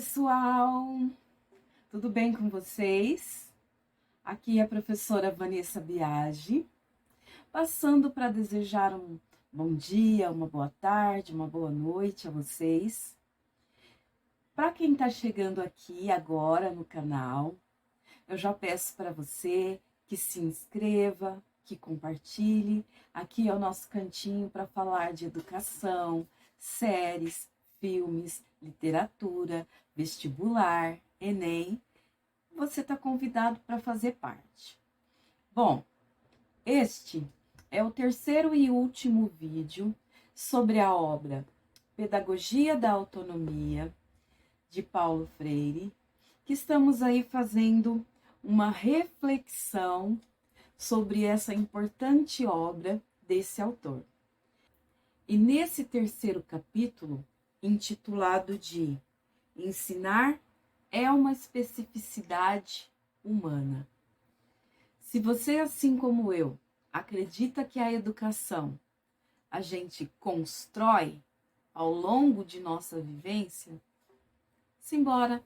pessoal! Tudo bem com vocês? Aqui é a professora Vanessa Biagi, passando para desejar um bom dia, uma boa tarde, uma boa noite a vocês. Para quem está chegando aqui agora no canal, eu já peço para você que se inscreva, que compartilhe. Aqui é o nosso cantinho para falar de educação, séries, filmes, literatura, vestibular, Enem. Você está convidado para fazer parte. Bom, este é o terceiro e último vídeo sobre a obra Pedagogia da Autonomia, de Paulo Freire, que estamos aí fazendo uma reflexão sobre essa importante obra desse autor. E nesse terceiro capítulo, intitulado de Ensinar é uma especificidade humana. Se você, assim como eu, acredita que a educação a gente constrói ao longo de nossa vivência, simbora!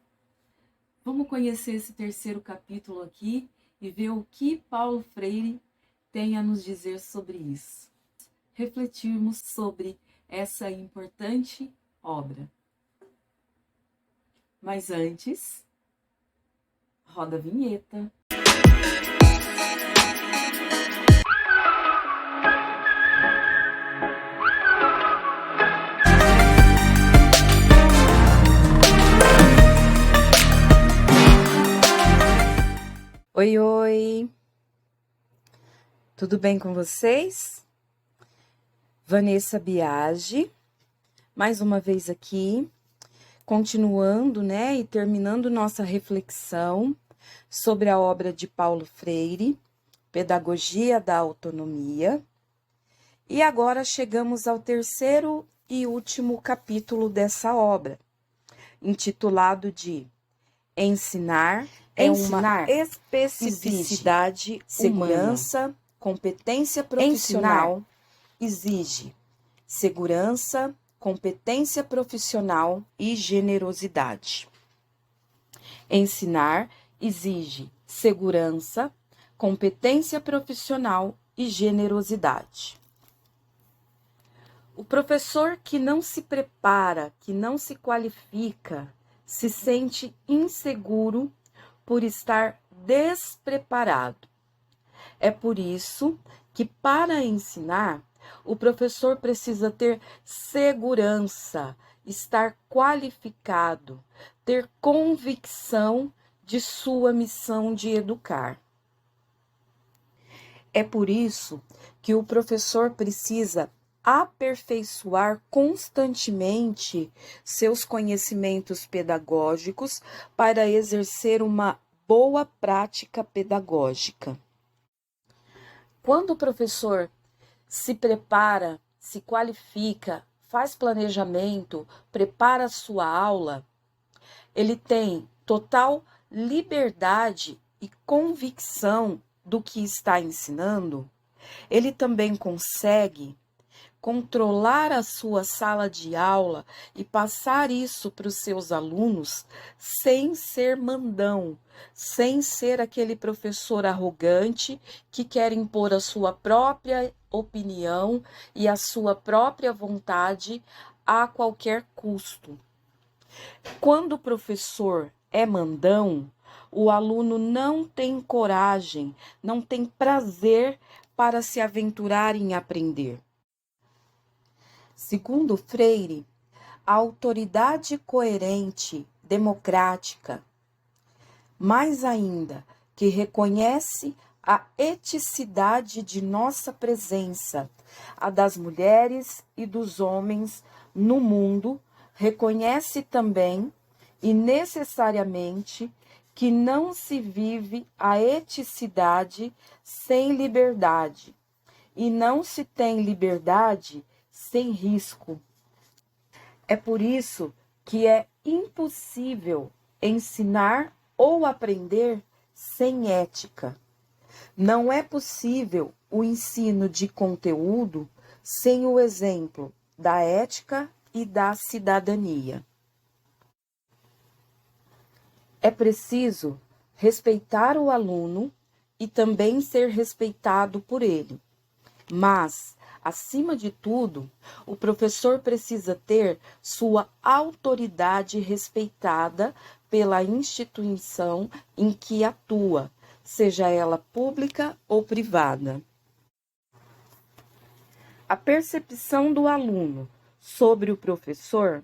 Vamos conhecer esse terceiro capítulo aqui e ver o que Paulo Freire tem a nos dizer sobre isso. Refletirmos sobre essa importante obra. Mas antes, roda a vinheta. Oi, oi! Tudo bem com vocês? Vanessa Biagi, mais uma vez aqui, continuando, e terminando nossa reflexão sobre a obra de Paulo Freire, Pedagogia da Autonomia. E agora chegamos ao terceiro e último capítulo dessa obra, intitulado de Ensinar é uma especificidade, segurança, competência profissional, exige segurança, competência profissional e generosidade. Ensinar exige segurança, competência profissional e generosidade. O professor que não se prepara, que não se qualifica, se sente inseguro por estar despreparado. É por isso que, para ensinar, o professor precisa ter segurança, estar qualificado, ter convicção de sua missão de educar. É por isso que o professor precisa aperfeiçoar constantemente seus conhecimentos pedagógicos para exercer uma boa prática pedagógica. Quando o professor se prepara, se qualifica, faz planejamento, prepara a sua aula, ele tem total liberdade e convicção do que está ensinando, ele também consegue controlar a sua sala de aula e passar isso para os seus alunos sem ser mandão, sem ser aquele professor arrogante que quer impor a sua própria opinião e a sua própria vontade a qualquer custo. Quando o professor é mandão, o aluno não tem coragem, não tem prazer para se aventurar em aprender. Segundo Freire, a autoridade coerente, democrática, mais ainda, que reconhece a eticidade de nossa presença, a das mulheres e dos homens no mundo, reconhece também e necessariamente que não se vive a eticidade sem liberdade, e não se tem liberdade sem risco. É por isso que é impossível ensinar ou aprender sem ética. Não é possível o ensino de conteúdo sem o exemplo da ética e da cidadania. É preciso respeitar o aluno e também ser respeitado por ele. Mas, acima de tudo, o professor precisa ter sua autoridade respeitada pela instituição em que atua, seja ela pública ou privada. A percepção do aluno sobre o professor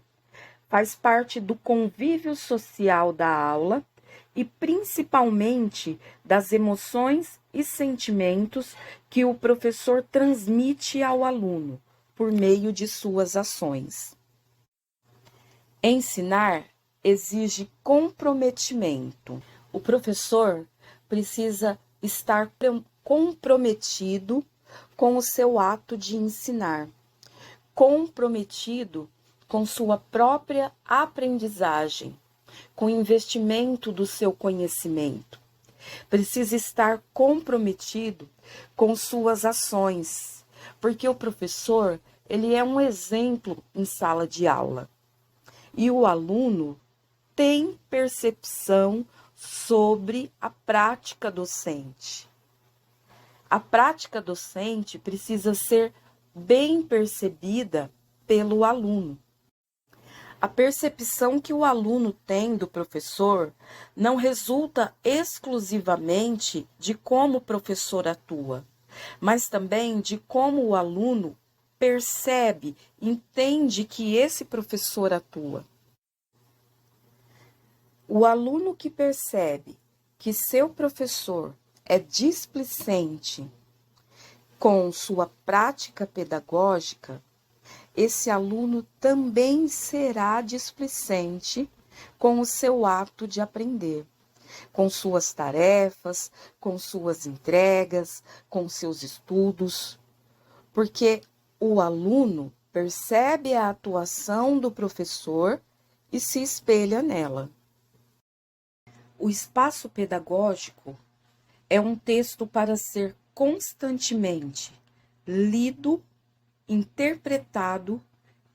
faz parte do convívio social da aula e principalmente das emoções e sentimentos que o professor transmite ao aluno por meio de suas ações. Ensinar exige comprometimento. O professor precisa estar comprometido com o seu ato de ensinar, comprometido com sua própria aprendizagem, com o investimento do seu conhecimento. Precisa estar comprometido com suas ações, porque o professor, ele é um exemplo em sala de aula. E o aluno tem percepção sobre a prática docente. A prática docente precisa ser bem percebida pelo aluno. A percepção que o aluno tem do professor não resulta exclusivamente de como o professor atua, mas também de como o aluno percebe, entende que esse professor atua. O aluno que percebe que seu professor é displicente com sua prática pedagógica, esse aluno também será displicente com o seu ato de aprender, com suas tarefas, com suas entregas, com seus estudos, porque o aluno percebe a atuação do professor e se espelha nela. O espaço pedagógico é um texto para ser constantemente lido, interpretado,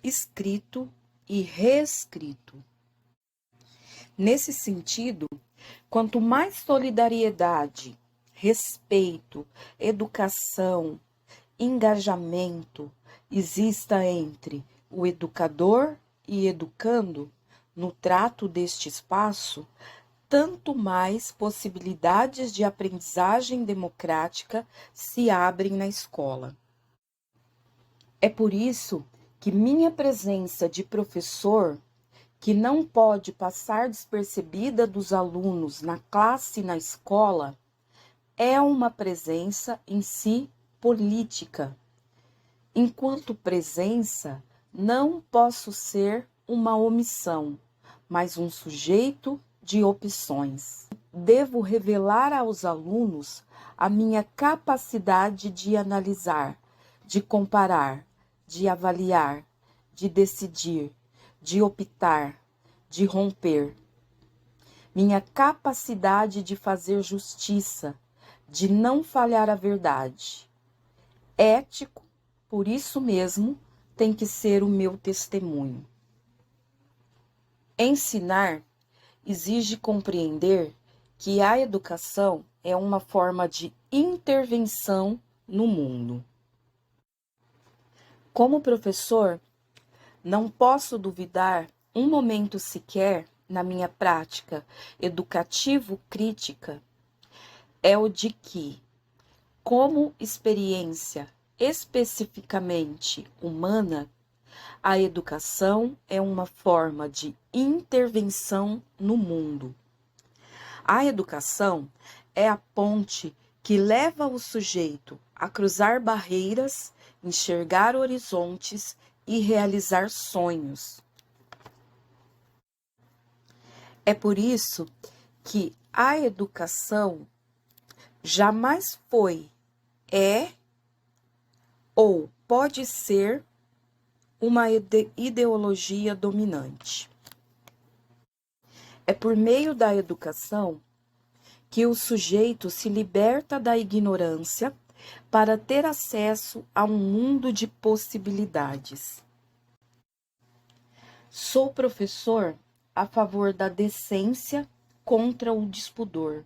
escrito e reescrito. Nesse sentido, quanto mais solidariedade, respeito, educação, engajamento exista entre o educador e educando no trato deste espaço, tanto mais possibilidades de aprendizagem democrática se abrem na escola. É por isso que minha presença de professor, que não pode passar despercebida dos alunos na classe e na escola, é uma presença em si política. Enquanto presença, não posso ser uma omissão, mas um sujeito de opções. Devo revelar aos alunos a minha capacidade de analisar, de comparar, de avaliar, de decidir, de optar, de romper. Minha capacidade de fazer justiça, de não falhar a verdade. Ético, por isso mesmo, tem que ser o meu testemunho. Ensinar exige compreender que a educação é uma forma de intervenção no mundo. Como professor, não posso duvidar um momento sequer na minha prática educativo-crítica, é o de que, como experiência especificamente humana, a educação é uma forma de intervenção no mundo. A educação é a ponte que leva o sujeito a cruzar barreiras, enxergar horizontes e realizar sonhos. É por isso que a educação jamais foi, é ou pode ser uma ideologia dominante. É por meio da educação que o sujeito se liberta da ignorância para ter acesso a um mundo de possibilidades. Sou professor a favor da decência contra o despudor,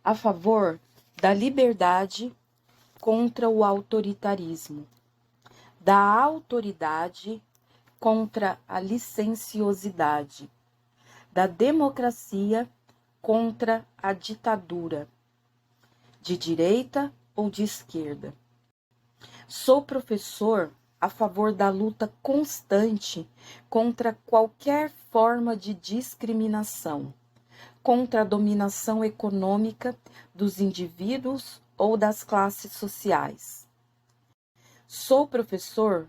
a favor da liberdade contra o autoritarismo, da autoridade contra a licenciosidade, da democracia contra a ditadura, de direita ou de esquerda. Sou professor a favor da luta constante contra qualquer forma de discriminação, contra a dominação econômica dos indivíduos ou das classes sociais. Sou professor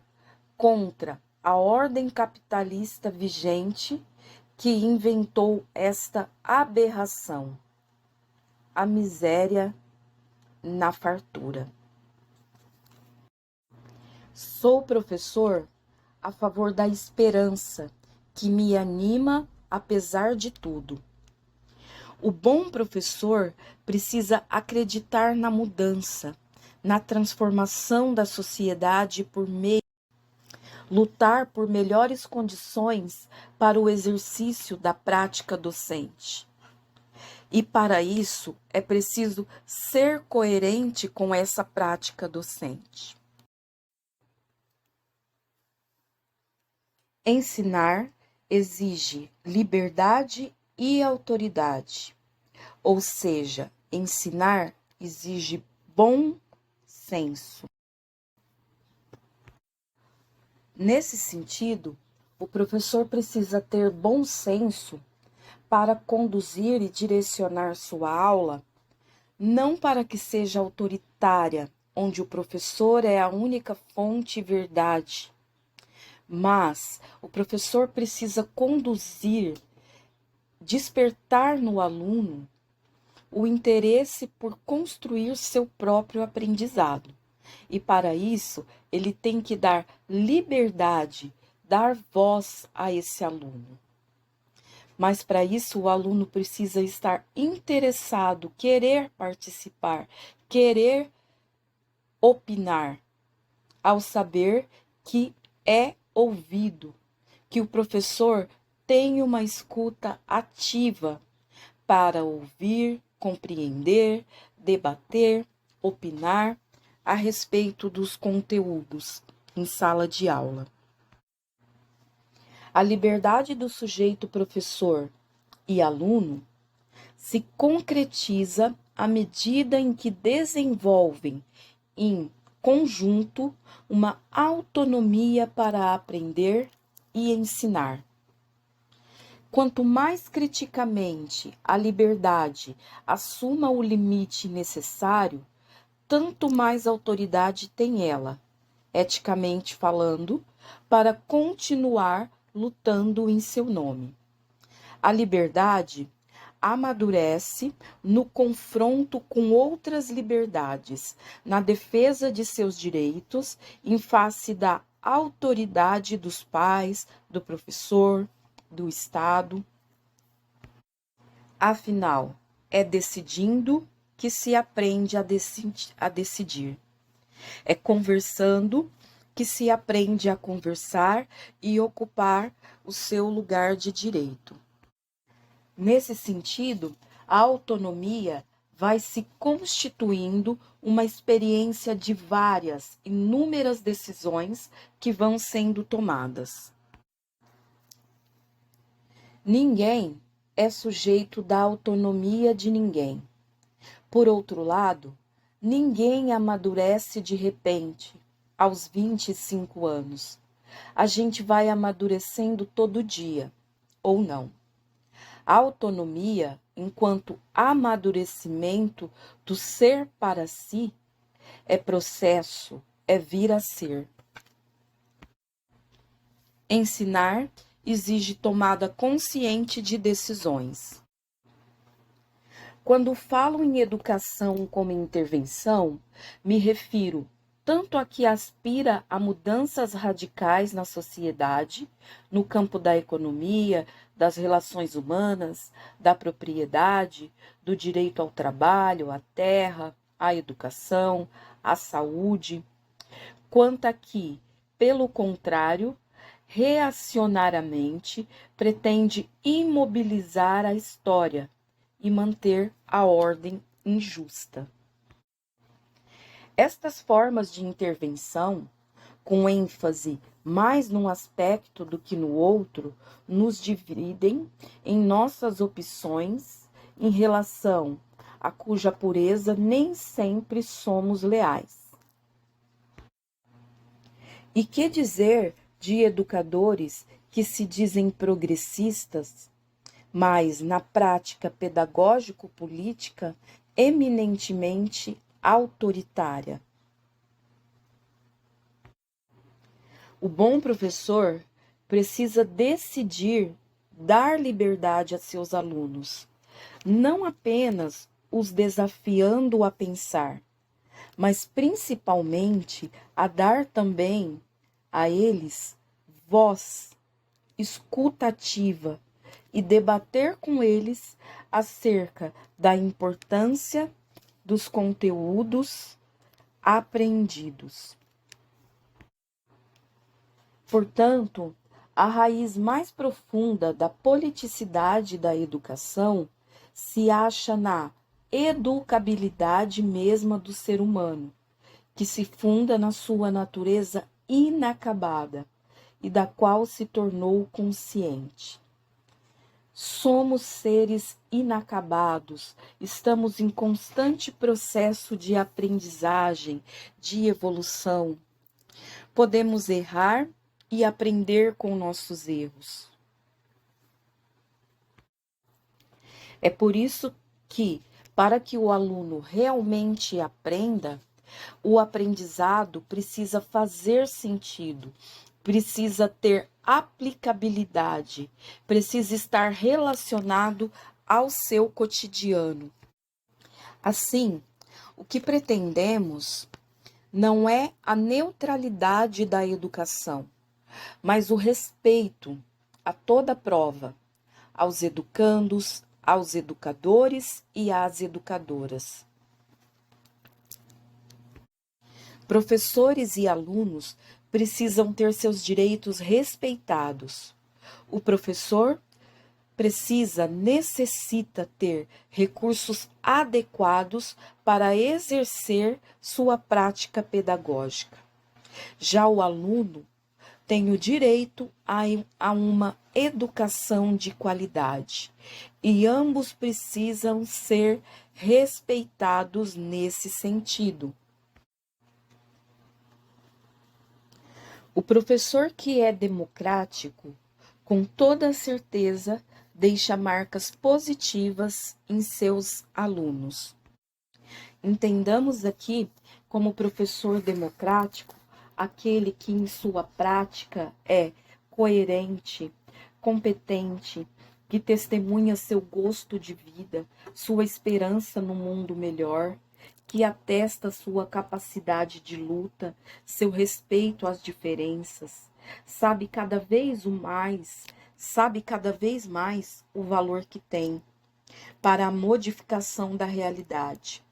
contra a ordem capitalista vigente que inventou esta aberração, a miséria na fartura. Sou professor a favor da esperança que me anima apesar de tudo. O bom professor precisa acreditar na mudança, na transformação da sociedade por meio lutar por melhores condições para o exercício da prática docente. E para isso é preciso ser coerente com essa prática docente. Ensinar exige liberdade e autoridade, ou seja, ensinar exige bom senso. Nesse sentido, o professor precisa ter bom senso para conduzir e direcionar sua aula, não para que seja autoritária, onde o professor é a única fonte e verdade, mas o professor precisa conduzir, despertar no aluno o interesse por construir seu próprio aprendizado. E para isso, ele tem que dar liberdade, dar voz a esse aluno. Mas para isso, o aluno precisa estar interessado, querer participar, querer opinar, ao saber que é ouvido, que o professor tem uma escuta ativa para ouvir, compreender, debater, opinar a respeito dos conteúdos em sala de aula. A liberdade do sujeito professor e aluno se concretiza à medida em que desenvolvem em conjunto uma autonomia para aprender e ensinar. Quanto mais criticamente a liberdade assuma o limite necessário, tanto mais autoridade tem ela, eticamente falando, para continuar lutando em seu nome. A liberdade amadurece no confronto com outras liberdades, na defesa de seus direitos, em face da autoridade dos pais, do professor, do Estado. Afinal, é decidindo que se aprende a decidir. É conversando que se aprende a conversar e ocupar o seu lugar de direito. Nesse sentido, a autonomia vai se constituindo uma experiência de várias, inúmeras decisões que vão sendo tomadas. Ninguém é sujeito da autonomia de ninguém. Por outro lado, ninguém amadurece de repente, aos 25 anos. A gente vai amadurecendo todo dia, ou não. A autonomia, enquanto amadurecimento do ser para si, é processo, é vir a ser. Ensinar exige tomada consciente de decisões. Quando falo em educação como intervenção, me refiro tanto a que aspira a mudanças radicais na sociedade, no campo da economia, das relações humanas, da propriedade, do direito ao trabalho, à terra, à educação, à saúde, quanto a que, pelo contrário, reacionariamente pretende imobilizar a história e manter a ordem injusta. Estas formas de intervenção, com ênfase mais num aspecto do que no outro, nos dividem em nossas opções em relação a cuja pureza nem sempre somos leais. E que dizer de educadores que se dizem progressistas, mas na prática pedagógico-política eminentemente autoritária? O bom professor precisa decidir dar liberdade a seus alunos, não apenas os desafiando a pensar, mas principalmente a dar também a eles voz, escuta ativa e debater com eles acerca da importância dos conteúdos aprendidos. Portanto, a raiz mais profunda da politicidade da educação se acha na educabilidade mesma do ser humano, que se funda na sua natureza inacabada e da qual se tornou consciente. Somos seres inacabados, estamos em constante processo de aprendizagem, de evolução. Podemos errar e aprender com nossos erros. É por isso que, para que o aluno realmente aprenda, o aprendizado precisa fazer sentido, precisa ter aplicabilidade, precisa estar relacionado ao seu cotidiano. Assim, o que pretendemos não é a neutralidade da educação, mas o respeito a toda prova, aos educandos, aos educadores e às educadoras. Professores e alunos precisam ter seus direitos respeitados. O professor necessita ter recursos adequados para exercer sua prática pedagógica. Já o aluno tem o direito a uma educação de qualidade e ambos precisam ser respeitados nesse sentido. O professor que é democrático, com toda certeza, deixa marcas positivas em seus alunos. Entendamos aqui como professor democrático aquele que em sua prática é coerente, competente, que testemunha seu gosto de vida, sua esperança no mundo melhor, que atesta sua capacidade de luta, seu respeito às diferenças, sabe cada vez mais o valor que tem para a modificação da realidade,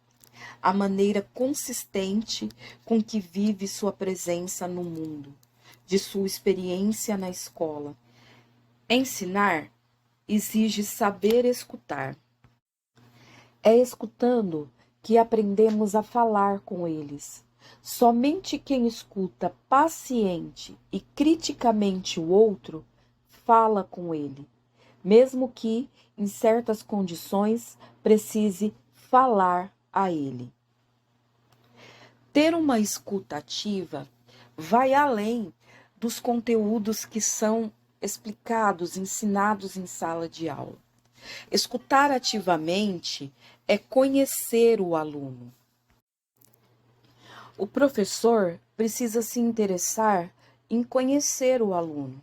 a maneira consistente com que vive sua presença no mundo, de sua experiência na escola. Ensinar exige saber escutar. É escutando que aprendemos a falar com eles. Somente quem escuta paciente e criticamente o outro fala com ele, mesmo que, em certas condições, precise falar a ele. Ter uma escuta ativa vai além dos conteúdos que são explicados, ensinados em sala de aula. Escutar ativamente é conhecer o aluno. O professor precisa se interessar em conhecer o aluno,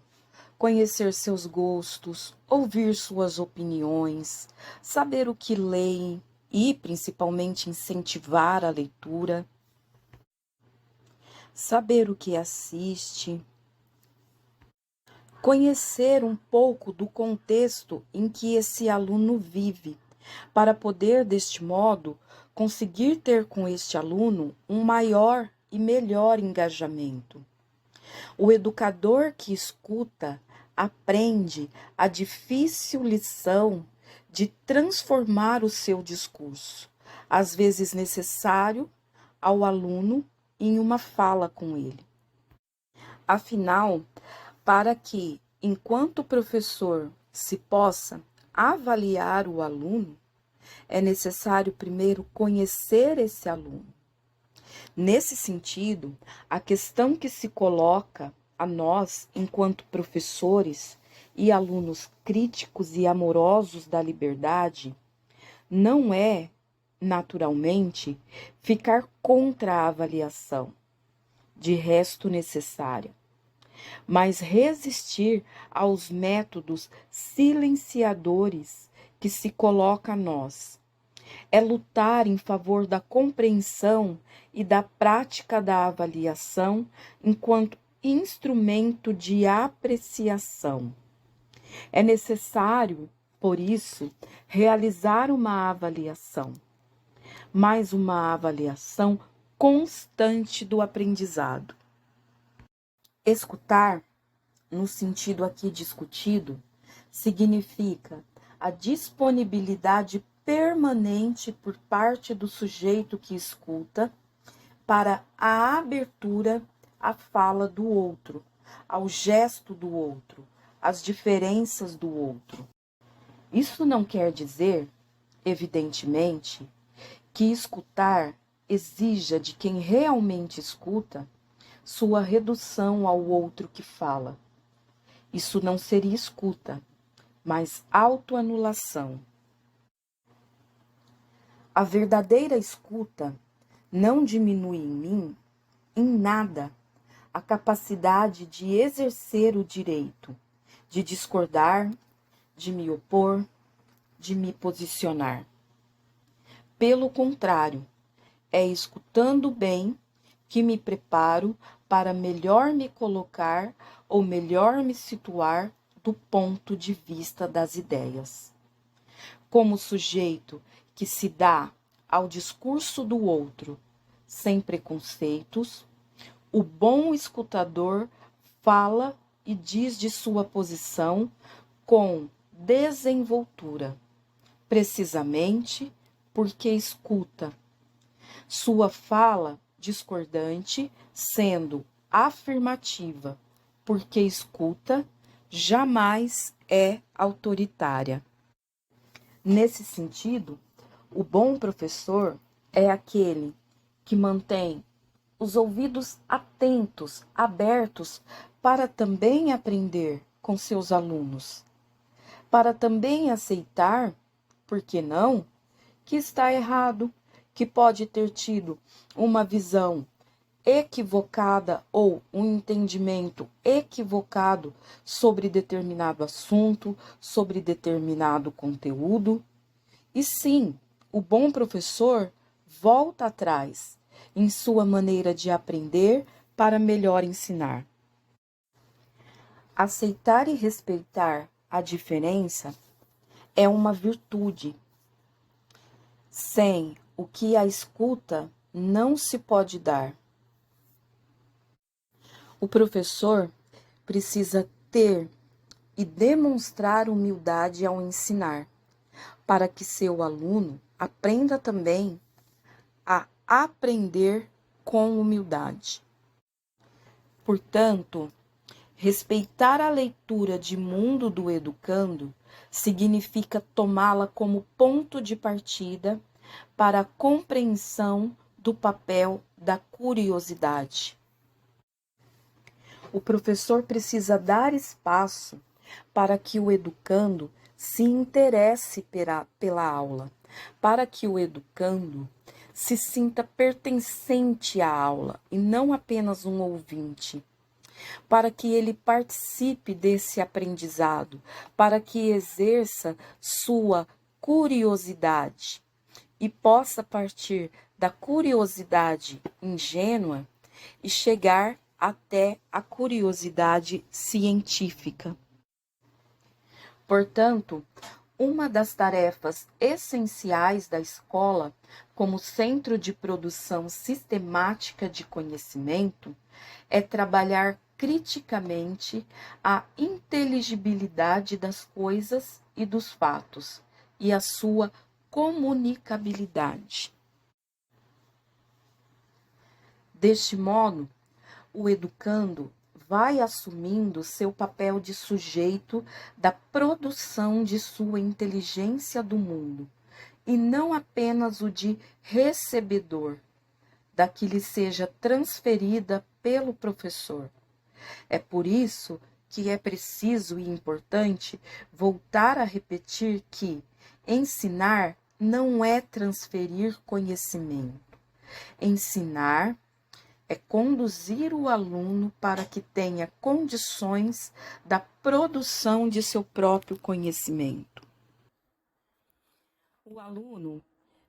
conhecer seus gostos, ouvir suas opiniões, saber o que leem e, principalmente, incentivar a leitura, saber o que assiste, conhecer um pouco do contexto em que esse aluno vive, para poder, deste modo, conseguir ter com este aluno um maior e melhor engajamento. O educador que escuta aprende a difícil lição de transformar o seu discurso, às vezes necessário, ao aluno em uma fala com ele. Afinal, para que, enquanto professor, se possa avaliar o aluno, é necessário primeiro conhecer esse aluno. Nesse sentido, a questão que se coloca a nós, enquanto professores e alunos críticos e amorosos da liberdade, não é, naturalmente, ficar contra a avaliação, de resto necessária, mas resistir aos métodos silenciadores que se coloca a nós. É lutar em favor da compreensão e da prática da avaliação enquanto instrumento de apreciação. É necessário, por isso, realizar uma avaliação, mas uma avaliação constante do aprendizado. Escutar, no sentido aqui discutido, significa a disponibilidade permanente por parte do sujeito que escuta para a abertura à fala do outro, ao gesto do outro, às diferenças do outro. Isso não quer dizer, evidentemente, que escutar exija de quem realmente escuta sua redução ao outro que fala. Isso não seria escuta, mas autoanulação. A verdadeira escuta não diminui em mim, em nada, a capacidade de exercer o direito, de discordar, de me opor, de me posicionar. Pelo contrário, é escutando bem que me preparo para melhor me colocar ou melhor me situar do ponto de vista das ideias. Como sujeito que se dá ao discurso do outro sem preconceitos, o bom escutador fala e diz de sua posição com desenvoltura, precisamente porque escuta. Sua fala discordante sendo afirmativa, porque escuta, jamais é autoritária. Nesse sentido, o bom professor é aquele que mantém os ouvidos atentos, abertos, para também aprender com seus alunos, para também aceitar, por que não, que está errado, que pode ter tido uma visão equivocada ou um entendimento equivocado sobre determinado assunto, sobre determinado conteúdo. E sim, o bom professor volta atrás em sua maneira de aprender para melhor ensinar. Aceitar e respeitar a diferença é uma virtude. Sem o que a escuta não se pode dar. O professor precisa ter e demonstrar humildade ao ensinar, para que seu aluno aprenda também a aprender com humildade. Portanto, respeitar a leitura de mundo do educando significa tomá-la como ponto de partida para a compreensão do papel da curiosidade. O professor precisa dar espaço para que o educando se interesse pela aula, para que o educando se sinta pertencente à aula e não apenas um ouvinte, para que ele participe desse aprendizado, para que exerça sua curiosidade e possa partir da curiosidade ingênua e chegar até a curiosidade científica. Portanto, uma das tarefas essenciais da escola, como centro de produção sistemática de conhecimento, é trabalhar criticamente a inteligibilidade das coisas e dos fatos e a sua comunicabilidade. Deste modo, o educando vai assumindo seu papel de sujeito da produção de sua inteligência do mundo, e não apenas o de recebedor, da que lhe seja transferida pelo professor. É por isso que é preciso e importante voltar a repetir que ensinar não é transferir conhecimento. Ensinar é conduzir o aluno para que tenha condições da produção de seu próprio conhecimento. O aluno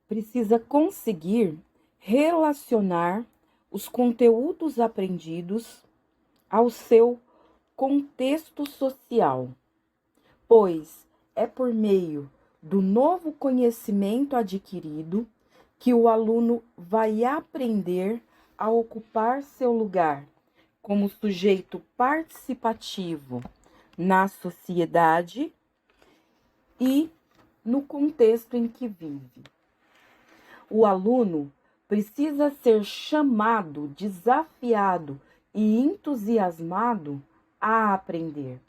precisa conseguir relacionar os conteúdos aprendidos ao seu contexto social, pois é por meio do novo conhecimento adquirido que o aluno vai aprender a ocupar seu lugar como sujeito participativo na sociedade e no contexto em que vive. O aluno precisa ser chamado, desafiado e entusiasmado a aprender.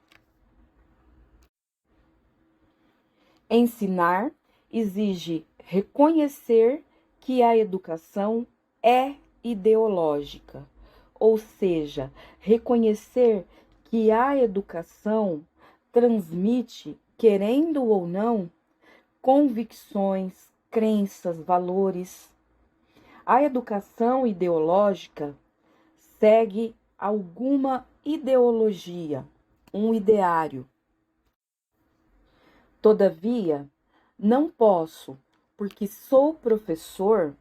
Ensinar exige reconhecer que a educação é ideológica, ou seja, reconhecer que a educação transmite, querendo ou não, convicções, crenças, valores. A educação ideológica segue alguma ideologia, um ideário. Todavia, não posso, porque sou professor,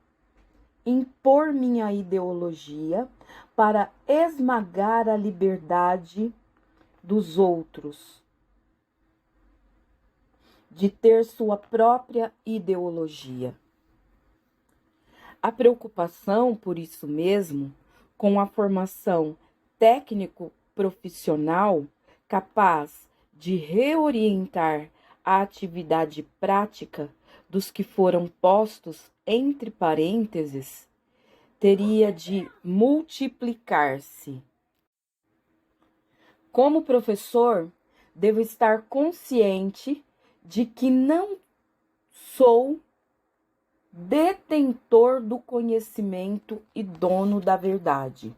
impor minha ideologia para esmagar a liberdade dos outros de ter sua própria ideologia. A preocupação, por isso mesmo, com a formação técnico-profissional capaz de reorientar a atividade prática dos que foram postos entre parênteses, teria de multiplicar-se. Como professor, devo estar consciente de que não sou detentor do conhecimento e dono da verdade.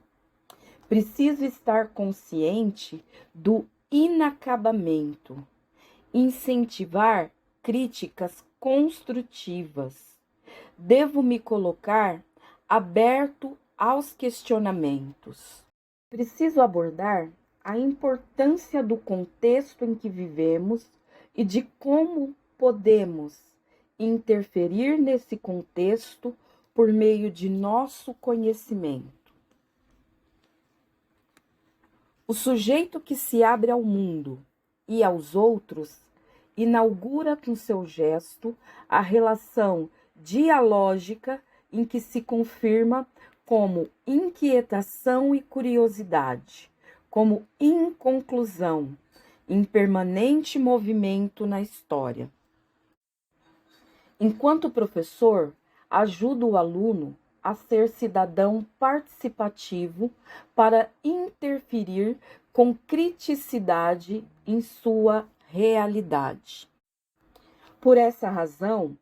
Preciso estar consciente do inacabamento, incentivar críticas construtivas. Devo me colocar aberto aos questionamentos. Preciso abordar a importância do contexto em que vivemos e de como podemos interferir nesse contexto por meio de nosso conhecimento. O sujeito que se abre ao mundo e aos outros inaugura com seu gesto a relação dialógica em que se confirma como inquietação e curiosidade, como inconclusão, em permanente movimento na história. Enquanto professor, ajudo o aluno a ser cidadão participativo para interferir com criticidade em sua realidade. Por essa razão,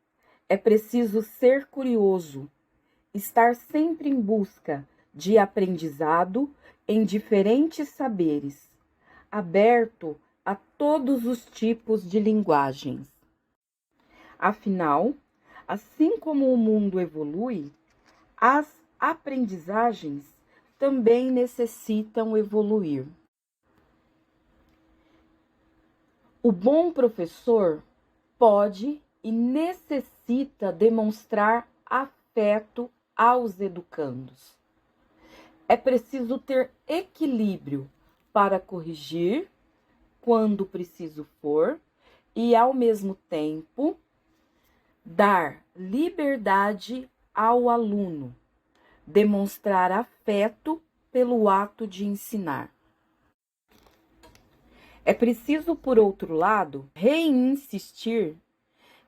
é preciso ser curioso, estar sempre em busca de aprendizado em diferentes saberes, aberto a todos os tipos de linguagens. Afinal, assim como o mundo evolui, as aprendizagens também necessitam evoluir. O bom professor pode e necessita demonstrar afeto aos educandos. É preciso ter equilíbrio para corrigir quando preciso for e, ao mesmo tempo, dar liberdade ao aluno, demonstrar afeto pelo ato de ensinar. É preciso, por outro lado, reinsistir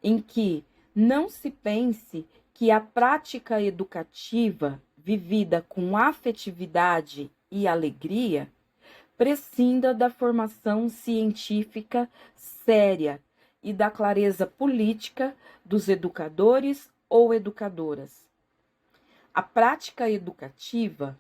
em que não se pense que a prática educativa, vivida com afetividade e alegria, prescinda da formação científica séria e da clareza política dos educadores ou educadoras. A prática educativa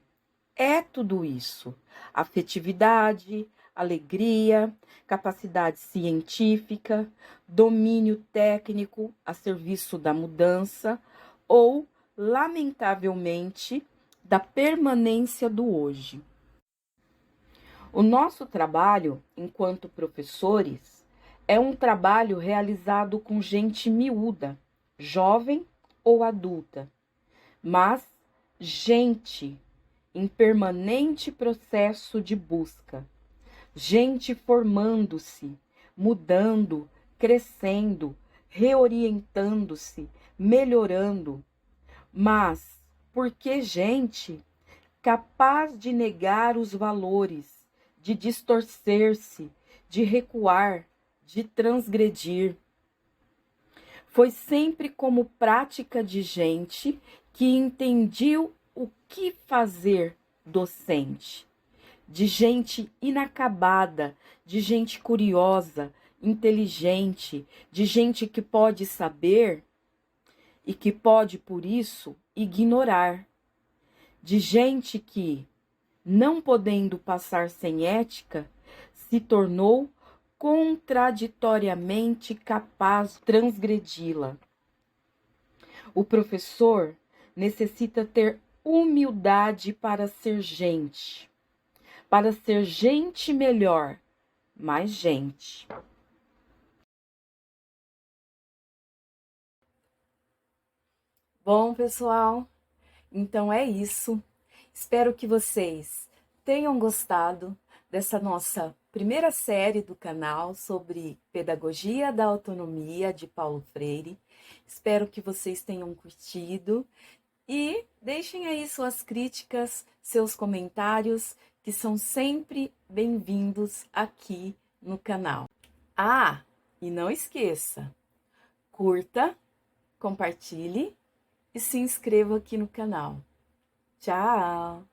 é tudo isso: afetividade, alegria, capacidade científica, domínio técnico a serviço da mudança ou, lamentavelmente, da permanência do hoje. O nosso trabalho, enquanto professores, é um trabalho realizado com gente miúda, jovem ou adulta, mas gente em permanente processo de busca, gente formando-se, mudando, crescendo, reorientando-se, melhorando, mas porque gente capaz de negar os valores, de distorcer-se, de recuar, de transgredir. Foi sempre como prática de gente que entendiu o que fazer docente, de gente inacabada, de gente curiosa, inteligente, de gente que pode saber e que pode, por isso, ignorar, de gente que, não podendo passar sem ética, se tornou contraditoriamente capaz de transgredi-la. O professor necessita ter humildade para ser gente melhor, mais gente. Bom, pessoal, então é isso. Espero que vocês tenham gostado dessa nossa primeira série do canal sobre Pedagogia da Autonomia de Paulo Freire. Espero que vocês tenham curtido e deixem aí suas críticas, seus comentários, que são sempre bem-vindos aqui no canal. Ah, e não esqueça, curta, compartilhe e se inscreva aqui no canal. Tchau!